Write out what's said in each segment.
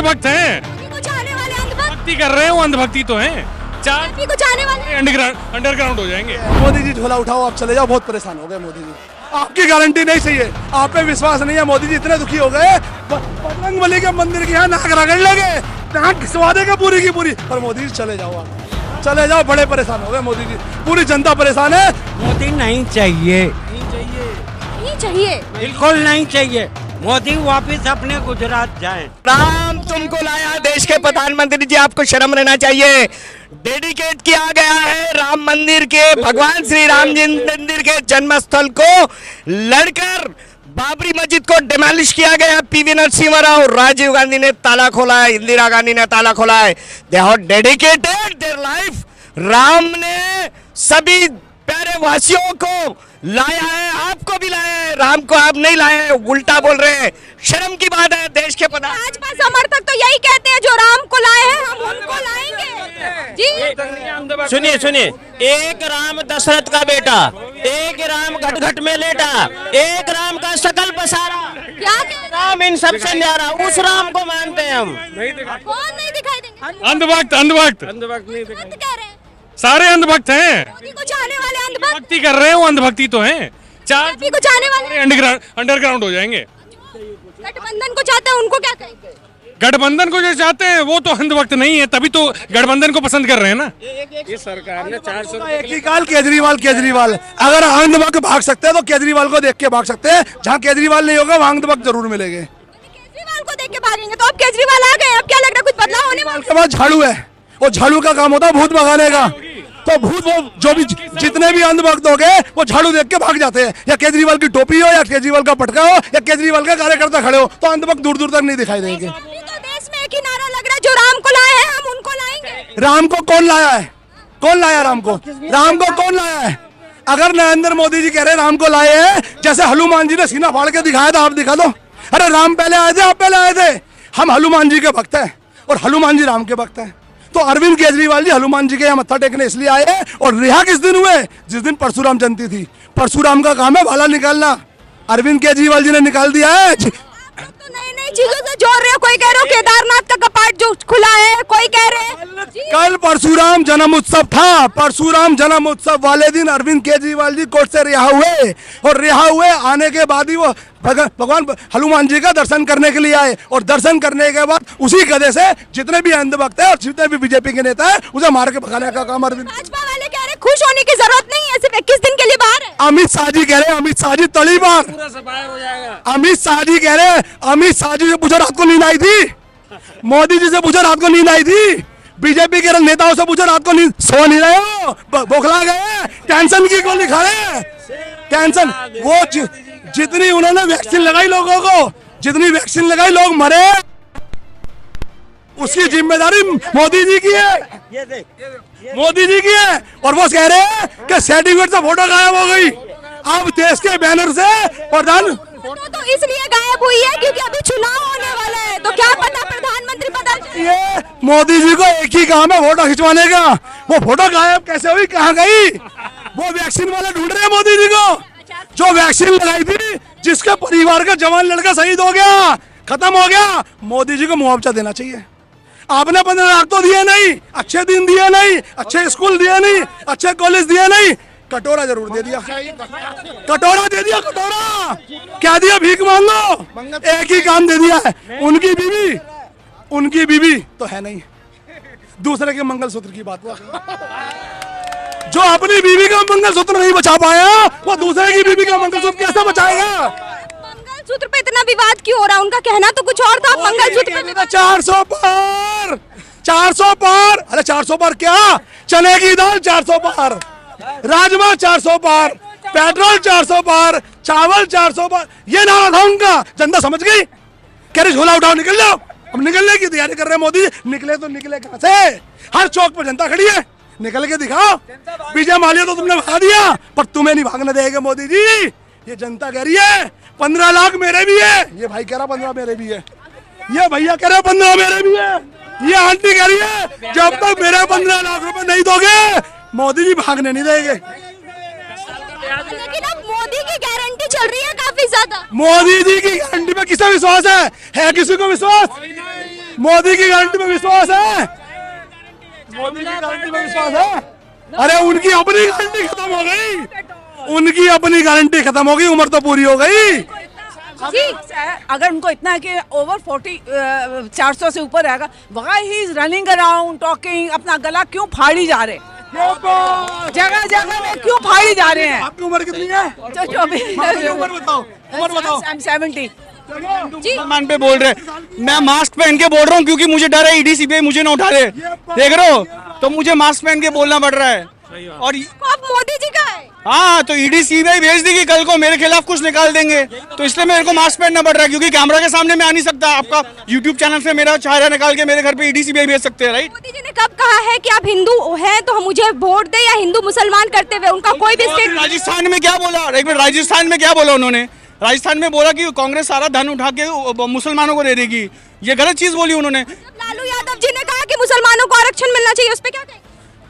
अंधभक्त हैं, कुछ आने वाले अंधभक्त भक्ति कर रहे हैं, वो अंधभक्ति तो हैं। चार कुछ आने वाले अंडरग्राउंड हो जाएंगे। मोदी जी झोला उठाओ, आप चले जाओ, बहुत परेशान हो गए मोदी जी। आपकी गारंटी नहीं चाहिए, आप पे विश्वास नहीं है। मोदी जी इतने दुखी हो गए, बजरंग बली के मंदिर के यहाँ नाक रगड़ लगे, नाक घिसवा देगा पूरी की पूरी। पर मोदी जी चले जाओ, आप चले जाओ, बड़े परेशान हो गए मोदी जी, पूरी जनता परेशान है। मोदी नहीं चाहिए, नहीं चाहिए, बिल्कुल नहीं चाहिए। मोदी वापस अपने गुजरात जाएं। राम तुमको लाया देश के प्रधानमंत्री जी, आपको शर्म रहना चाहिए। डेडिकेट किया गया है राम मंदिर के, भगवान श्री राम जी मंदिर के जन्मस्थल को लड़कर बाबरी मस्जिद को डिमोलिश किया गया। पीवी नरसिम्हा राव, राजीव गांधी ने ताला खोला है, इंदिरा गांधी ने ताला खोला है। They have dedicated their life. Ram ने सभी प्यारे वासियों को लाया है, आपको भी लाया है। राम को आप नहीं लाए हैं, उल्टा बोल रहे हैं। शर्म की बात है देश के प्रधान। भाजपा समर्थक तो यही कहते हैं, जो राम को लाए हैं हम उनको लाएंगे जी। सुनिए सुनिए, एक राम दशरथ का बेटा, एक राम घट में लेटा, एक राम का सकल पसारा। क्या कह रहे हैं? राम इन सबसे न्यारा, उस राम को मानते हैं हम। कौन नहीं दिखाई देंगे? अंधभक्त अंधभक्त कह रहे हैं, सारे अंधभक्त हैं, मोदी को चाहने वाले अंधभक्त, भक्ति कर रहे हैं, वो अंधभक्ति तो हैं। चार बीजेपी को चाहने वाले अंडरग्राउंड हो जाएंगे। गठबंधन को चाहते हैं, उनको क्या कहेंगे? गठबंधन को जो चाहते हैं वो तो अंधभक्त नहीं है, तभी तो गठबंधन को पसंद कर रहे हैं ना। ये सरकार ने 400 एक ही काल केजरीवाल। अगर अंधभक्त भाग सकते हैं तो केजरीवाल को देख के भाग सकते हैं। जहाँ केजरीवाल नहीं होगा वहाँ अंधभक्त जरूर मिलेंगे। केजरीवाल को देख के भागेंगे तो अब केजरीवाल आ गए, अब क्या लग रहा है कुछ बदलाव होने वाला? के बाद झाड़ू है, वो झाड़ू का काम होता है भूत भगाने का। तो भूत वो जो भी जितने भी अंधभक्त हो गए वो झाड़ू देख के भाग जाते हैं। या केजरीवाल की टोपी हो, या केजरीवाल का पटका हो, या केजरीवाल का कार्यकर्ता खड़े हो, तो अंधभक्त दूर दूर तक नहीं दिखाई देंगे। अभी तो देश में एक ही नारा लग रहा है, जो राम को लाए हैं हम उनको लाएंगे। राम को कौन लाया है? कौन लाया राम को? राम को कौन लाया है? अगर नरेंद्र मोदी जी कह रहे राम को लाए हैं, जैसे हनुमान जी ने सीना फाड़ के दिखाया था, आप दिखा दो। अरे राम पहले आए थे, आप पहले आए थे। हम हनुमान जी के भक्त हैं और हनुमान जी राम के भक्त हैं। तो अरविंद केजरीवाल जी हनुमान जी के यहाँ मत्था टेकने इसलिए आए हैं। और रिहा किस दिन हुए? जिस दिन परशुराम जयंती थी। परशुराम का काम है भाला निकालना, अरविंद केजरीवाल जी ने निकाल दिया है। तो नई नई चीजों से जोड़ रहे हो, कोई कह रहे हो केदारनाथ का कपाट जो खुला है, कोई कह रहे हैं कल परशुराम जन्म उत्सव था। परशुराम जन्म उत्सव वाले दिन अरविंद केजरीवाल जी कोर्ट से रिहा हुए, और रिहा हुए आने के बाद ही वो भगवान हनुमान जी का दर्शन करने के लिए आए। और दर्शन करने के बाद उसी गधे से जितने भी अंधभक्त है और जितने भी बीजेपी के नेता है उसे मार के भगाने का काम अरविंद। भाजपा वाले कह रहे खुश होने की जरूरत नहीं है, सिर्फ 21 दिन के लिए बाहर है। अमित शाह जी कह रहे हैं, अमित शाह जी तली बार। अमित शाह जी कह रहे हैं, अमित शाह जी से पूछो रात को नींद आई थी? मोदी जी से पूछो रात को नींद आई थी? बीजेपी के नेताओं से पूछो रात को नींद, सो नहीं रहे हो? बौखला गए? टेंशन की गोली खा रहे? टेंशन वो जितनी उन्होंने वैक्सीन लगाई लोगों को, जितनी वैक्सीन लगाई लोग मरे, उसकी जिम्मेदारी मोदी जी की है, मोदी जी की है। और वो कह रहे हैं कि सर्टिफिकेट से फोटो गायब हो गई। अब देश के बैनर से प्रधान फोटो तो इसलिए गायब हुई है क्योंकि अभी चुनाव होने वाला है, तो क्या पता प्रधानमंत्री बदल जाए। ये मोदी जी को एक ही काम है फोटो खिंचवाने का। वो फोटो गायब कैसे हुई, कहाँ गई? वो वैक्सीन वाले ढूंढ रहे हैं मोदी जी को, जो वैक्सीन लगाई थी, जिसके परिवार का जवान लड़का शहीद हो गया, खत्म हो गया। मोदी जी को मुआवजा देना चाहिए। आपने 15 लाख तो दिए नहीं, अच्छे दिन दिए नहीं, अच्छे स्कूल दिए नहीं, अच्छे कॉलेज दिए नहीं, कटोरा जरूर दे दिया। कटोरा दे दिया, कटोरा क्या दिया? भीख मांगो। एक ही काम दे दिया है। उनकी बीवी तो है नहीं, दूसरे के मंगलसूत्र की बात हुआ। जो अपनी बीवी का मंगलसूत्र नहीं बचा पाया, वो दूसरे की बीवी का मंगलसूत्र कैसे बचाएगा? मंगलसूत्र पे इतना विवाद क्यों हो रहा है? उनका कहना तो कुछ और था। मंगलसूत्र पे 400 पार, 400 पार। अरे 400 पार क्या? चने की दाल 400 पार, राजमा 400 पार, पेट्रोल 400 पार, चावल 400 पार। ये नारा था उनका। जनता समझ गई। कह रहे झोला उठाओ, निकल जाओ। अब निकलने की तैयारी कर रहे हैं मोदी। निकले तो निकले कहां से? हर चौक पर जनता खड़ी है, निकल के दिखाओ। विजय माल्या तो तुमने भगा दिया, पर तुम्हें नहीं भागने देंगे मोदी जी। ये जनता कह रही है 15 लाख मेरे भी है, ये भाई कह रहा 15 मेरे भी है, ये भैया कह रहे 15 मेरे भी है, ये आंटी कह रही है जब तक मेरे 15 लाख रुपए नहीं दोगे मोदी जी भागने नहीं देंगे। लेकिन अब मोदी की गारंटी चल रही है काफी ज्यादा। मोदी जी की गारंटी पे किसे विश्वास है किसी को विश्वास? मोदी की गारंटी में विश्वास है? मोदी की गारंटी में विश्वास है? अरे उनकी अपनी गारंटी खत्म हो गई, उनकी अपनी गारंटी खत्म हो गई, उम्र तो पूरी हो गई। जी अगर उनको इतना है कि ओवर 400 से ऊपर रहेगा, why he is running around talking, अपना गला क्यों फाड़ी जा रहे हैं? जगह जगह में क्यों फाड़ी जा रहे हैं? आपकी उम्र कितनी है? उम्र बताओ, उम्र बताओ। 70। मुसलमान पे बोल रहे, मैं मास्क पहन के बोल रहा हूँ क्योंकि मुझे डर है ईडी सीबीआई मुझे ना उठा दे, देख रहे हो, तो मुझे मास्क पहन के बोलना पड़ रहा है। और आप मोदी जी का है। हाँ, तो ईडी सीबीआई भेज देगी कल को, मेरे खिलाफ कुछ निकाल देंगे, तो इसलिए मेरे को मास्क पहनना पड़ रहा है, क्योंकि कैमरा के सामने मैं आ नहीं सकता। आपका यूट्यूब चैनल से मेरा चेहरा निकाल के मेरे घर पे ईडी सीबीआई भेज सकते हैं, राइट? मोदी जी ने कब कहा है कि आप हिंदू हैं तो हम मुझे वोट दे, या हिंदू मुसलमान करते हुए उनका कोई भी स्टेट? राजस्थान में क्या बोला, एक मिनट, राजस्थान में क्या बोला उन्होंने? राजस्थान में बोला कि कांग्रेस सारा धन उठा के मुसलमानों को दे देगी, ये गलत चीज बोली उन्होंने। लालू यादव जी ने कहा कि मुसलमानों को आरक्षण मिलना चाहिए, उस पर क्या कहेंगे?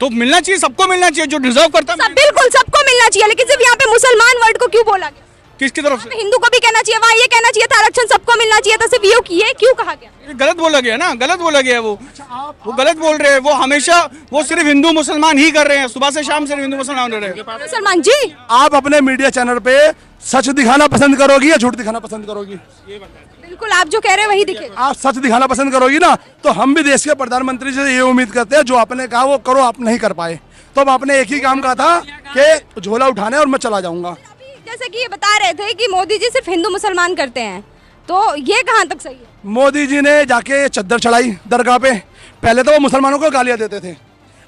तो मिलना चाहिए, सबको मिलना चाहिए, जो डिजर्व करता है। बिल्कुल सबको मिलना चाहिए, लेकिन सिर्फ यहाँ पे मुसलमान वर्ड को क्यों बोला गया? किसकी तरफ से? हिंदू को भी कहना चाहिए, वहाँ ये कहना चाहिए था आरक्षण सबको मिलना चाहिए था, सिर्फ ये क्यों कहा गया? ये गलत बोला गया ना, गलत बोला गया। वो गलत बोल रहे हैं, वो हमेशा वो सिर्फ हिंदू मुसलमान ही कर रहे हैं, सुबह से शाम सिर्फ हिंदू मुसलमान हो रहे हैं। मुसलमान जी, आप अपने मीडिया चैनल पे सच दिखाना पसंद करोगी या झूठ दिखाना पसंद करोगी? बिल्कुल आप जो कह रहे हैं वही दिखेगा। आप सच दिखाना पसंद करोगी ना, तो हम भी देश के प्रधानमंत्री से ये उम्मीद करते हैं, जो आपने कहा वो करो, आप नहीं कर पाए, तो अब आपने एक ही काम कहा था कि झोला उठाना है और मैं चला जाऊंगा। जैसे कि ये बता रहे थे कि मोदी जी सिर्फ हिंदू मुसलमान करते हैं, तो ये कहाँ तक सही है? मोदी जी ने जाके चद्दर चढ़ाई दरगाह पे, पहले तो वो मुसलमानों को गालियां देते थे,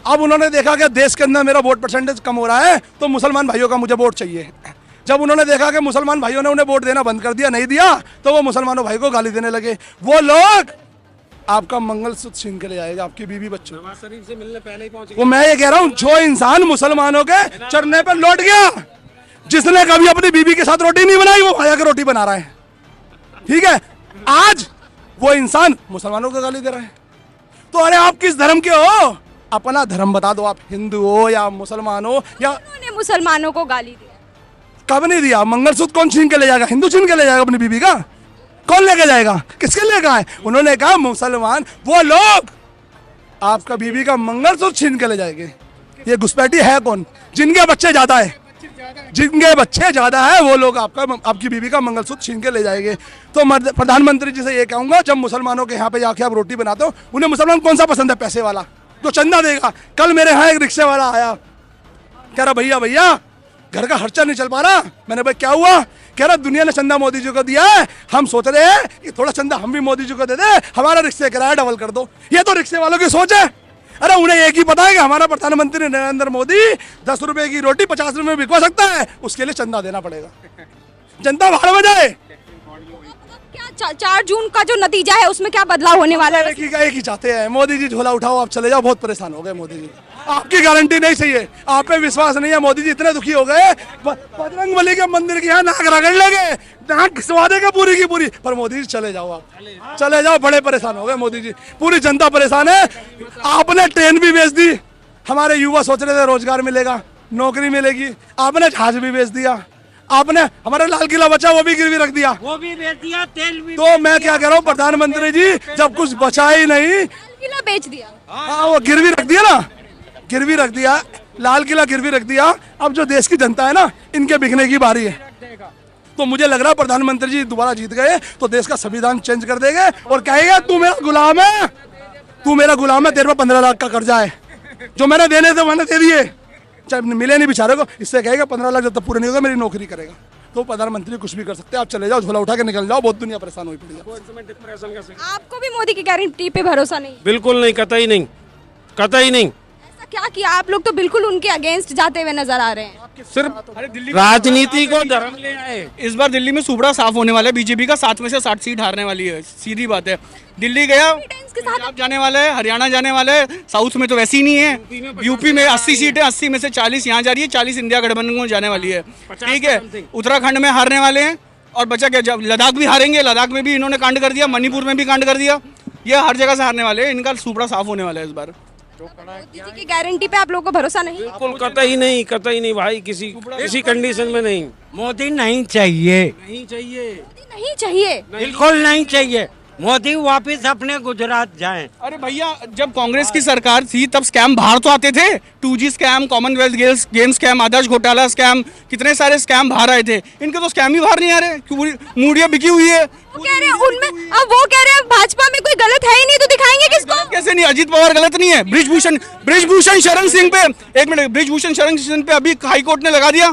अब उन्होंने देखा कि देश के अंदर मेरा वोट परसेंटेज कम हो रहा है, तो मुसलमान भाइयों का मुझे वोट चाहिए। जब उन्होंने देखा कि मुसलमान भाइयों ने उन्हें वोट देना बंद कर दिया, नहीं दिया, तो वो मुसलमानों भाई को गाली देने लगे। वो लोग आपका मंगलसूत्र छीन के ले जाएगा, आपकी बीवी बच्चों से मिलने पहले ही पहुंच। वो मैं ये कह रहा हूँ, जो इंसान मुसलमानों के चरने पर लौट गया, जिसने कभी अपनी बीवी के साथ रोटी नहीं बनाई, वो भाया के रोटी बना रहा है, ठीक है? आज वो इंसान मुसलमानों को गाली दे रहा है। तो अरे आप किस धर्म के हो? अपना धर्म बता दो, आप हिंदू हो या मुसलमान हो या। उन्होंने मुसलमानों को गाली दी, कब नहीं दिया? मंगलसूत्र कौन छीन के ले जाएगा? हिंदू छीन के ले जाएगा अपनी बीवी का? कौन लेके जाएगा? किसके लिए कहा है? उन्होंने कहा मुसलमान, वो लोग आपका बीवी का मंगलसूत्र छीन के ले जाएंगे। ये घुसपैठी है कौन? जिनके बच्चे ज्यादा है, जिनके बच्चे ज्यादा है वो लोग आपकी बीवी का मंगलसूत्र छीन के ले जाएंगे। तो प्रधानमंत्री जी से ये कहूंगा, जब मुसलमानों के यहाँ पे जाके आप रोटी बनाते हो, उन्हें मुसलमान कौन सा पसंद है? पैसे वाला जो चंदा देगा। कल मेरे यहाँ एक रिक्शे वाला आया, कह रहा भैया घर का खर्चा नहीं चल पा रहा। मैंने भाई क्या हुआ? कह रहा दुनिया ने चंदा मोदी जी को दिया है, हम सोच रहे हैं कि थोड़ा चंदा हम भी मोदी जी को दे दे, हमारा रिक्शे किराया डबल कर दो। ये तो रिक्शे वालों की सोच है। अरे उन्हें एक ही पता है कि हमारा प्रधानमंत्री नरेंद्र मोदी 10 रुपए की रोटी 50 रुपए में बिकवा सकता है, उसके लिए चंदा देना पड़ेगा। जनता बाहर में जाए। क्या 4 जून का जो नतीजा है उसमें क्या बदलाव होने वाला है? एक ही चाहते हैं, मोदी जी झोला उठाओ, आप चले जाओ। बहुत परेशान हो गए मोदी जी, आपकी गारंटी नहीं चाहिए, आप पे विश्वास नहीं है। मोदी जी इतने दुखी हो गए, बजरंगबली के मंदिर के यहाँ नाक रगड़ लेंगे, नाक खिंचवा देगा पूरी की पूरी। पर मोदी जी चले जाओ, आप चले जाओ। बड़े परेशान हो गए मोदी जी, पूरी जनता परेशान है। आपने ट्रेन भी बेच दी, हमारे युवा सोच रहे थे रोजगार मिलेगा, नौकरी मिलेगी, आपने जहाज भी बेच दिया। आपने हमारा लाल किला बचा वो भी गिरवी रख दिया, वो भी बेच दिया, तेल भी। तो मैं क्या कह रहा हूँ प्रधानमंत्री जी, जब कुछ बचा ही नहीं, किला बेच दिया। हाँ वो गिरवी रख दिया ना, गिरवी रख दिया, लाल किला गिरवी रख दिया। अब जो देश की जनता है ना, इनके बिकने की बारी है। तो मुझे लग रहा है प्रधानमंत्री जी दोबारा जीत गए तो देश का संविधान चेंज कर देंगे और कहेंगे तू मेरा गुलाम है, तू मेरा गुलाम है, तेरे पे 15 लाख का कर्जा है, जो मैंने देने थे मैंने दे दिए, चाहे मिले नहीं बेचारे को। इससे कहेगा 15 लाख जब तक पूरे नहीं होगा मेरी नौकरी करेगा। तो प्रधानमंत्री कुछ भी कर सकते हैं, आप चले जाओ, झोला उठा के निकल जाओ, बहुत दुनिया परेशान हुई पड़ी है। आपको भी मोदी की गारंटी पे भरोसा नहीं? बिल्कुल नहीं, कतई नहीं, कतई नहीं। ऐसा क्या किया? आप लोग तो बिल्कुल उनके अगेंस्ट जाते हुए नजर आ रहे हैं। सिर्फ राजनीति को धर्म ले आए। इस बार दिल्ली में सूबड़ा साफ होने वाला है, बीजेपी का 7 में से 60 सीट हारने वाली है, सीधी बात है। दिल्ली गया, पंजाब जाने वाला है, हरियाणा जाने वाला है, साउथ में तो वैसे ही नहीं है। यूपी में 80 सीटें, 80 में से 40 यहाँ जा रही है, 40 इंडिया गठबंधन को जाने वाली है, ठीक है। उत्तराखंड में हारने वाले हैं और बचा क्या, लद्दाख भी हारेंगे, लद्दाख में भी इन्होंने कांड कर दिया, मणिपुर में भी कांड कर दिया, ये हर जगह से हारने वाले हैं। इनका सूबड़ा साफ होने वाला है इस बार। मोदी जी की गारंटी पे आप लोगों को भरोसा नहीं? बिल्कुल कतई नहीं, कतई नहीं भाई, किसी कंडीशन में नहीं। मोदी नहीं चाहिए, नहीं चाहिए, नहीं चाहिए। बिल्कुल नहीं चाहिए। मोदी वापस अपने गुजरात जाएं। अरे भैया जब कांग्रेस की सरकार थी तब स्कैम बाहर तो आते थे, 2G scam, commonwealth game scam, Adarsh घोटाला स्कैम, कितने सारे स्कैम बाहर आए थे। इनके तो स्कैम ही बाहर नहीं आ रहे, मूडिया बिकी हुई है। वो कह रहे हैं उनमें, अब वो कह रहे हैं भाजपा में कोई गलत है ही नहीं, तो दिखाएंगे किसको? कैसे नहीं, अजीत पवार गलत नहीं है। ब्रिजभूषण शरण सिंह पे, एक मिनट, ब्रिजभूषण शरण सिंह पे अभी हाई कोर्ट ने लगा दिया,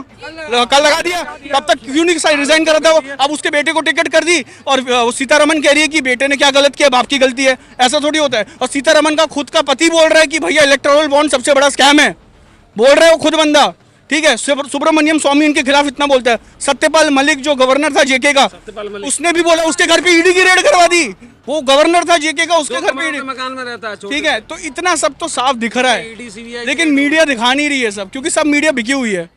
कल लगा दिया, तब तक क्यों नहीं रिजाइन करा था वो? अब उसके बेटे को टिकट कर दी और सीतारमन कह रही है कि बेटे ने क्या गलत किया, बाप की गलती है। ऐसा थोड़ी होता है। और सीतारमन का खुद का पति बोल रहा है कि भैया इलेक्टोरल बॉन्ड सबसे बड़ा स्कैम है, बोल रहा है वो खुद बंदा, ठीक है। सुब्रमण्यम स्वामी इनके खिलाफ इतना बोलता है। सत्यपाल मलिक जो गवर्नर था जेके का, उसने भी बोला, उसके घर पे ईडी की रेड करवा दी। वो गवर्नर था जेके का, उसके घर पे मकान में रहता है, ठीक है। तो इतना सब तो साफ दिख रहा है, लेकिन मीडिया दिखा नहीं रही है सब, क्योंकि सब मीडिया बिकी हुई है।